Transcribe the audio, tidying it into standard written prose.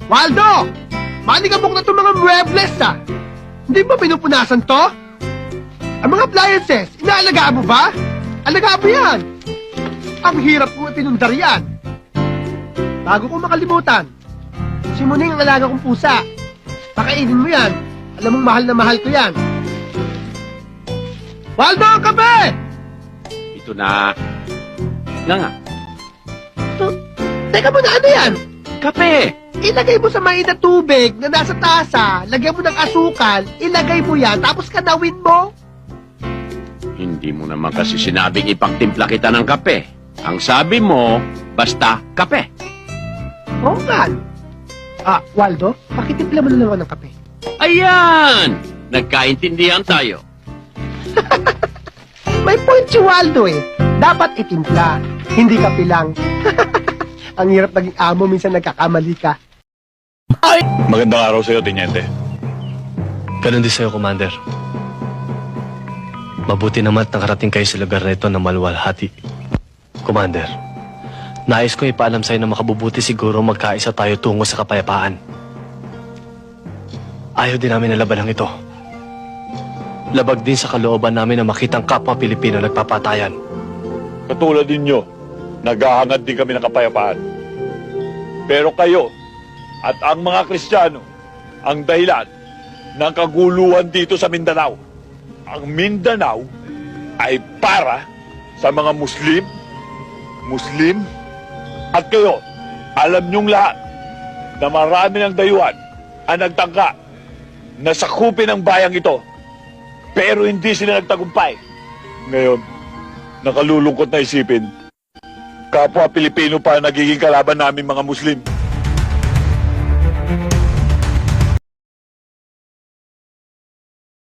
Waldo! Maligabok na itong mga muebles, ah! Hindi ba pinupunasan to? Ang mga appliances, inaalagaan mo ba? Alagaan mo yan! Ang hirap ko pinundar yan. Bago ko makalimutan, si Muning ang alaga kong pusa. Pakainin mo yan. Alam mong mahal na mahal ko yan. Waldo, ang kape! Ito na. Nga. Teka muna, ano yan? Kape! Ilagay mo sa mainit na tubig na nasa tasa, lagyan mo ng asukal, ilagay mo yan, tapos kanawin mo. Hindi mo naman kasi sinabing ipagtimpla kita ng kape. Ang sabi mo, basta kape. Oo nga. Waldo, pakitimpla mo na naman ng kape. Ayan! Nagkaintindihan tayo. May point si Waldo eh. Dapat itimpla, hindi kape lang. Ang hirap naging amo, minsan nagkakamali ka. Magandang araw sa'yo, Teniente. Ganun din sa'yo, Commander. Mabuti naman at nakarating kayo sa lugar na ito na maluwalhati. Commander, nais ko ipaalam sa'yo na makabubuti siguro magkaisa tayo tungo sa kapayapaan. Ayaw din namin na labanang ito. Labag din sa kalooban namin na makitang kapwa Pilipino nagpapatayan. Katulad ninyo, naghahangad din kami ng kapayapaan. Pero kayo at ang mga Kristiyano ang dahilan ng kaguluhan dito sa Mindanao. Ang Mindanao ay para sa mga Muslim, at kayo, alam niyong lahat na marami ng dayuhan ang nagtangka na sakupin ang bayang ito. Pero hindi sila nagtagumpay. Ngayon, nakalulungkot na isipin, kapwa Pilipino pa nagiging kalaban namin mga Muslim.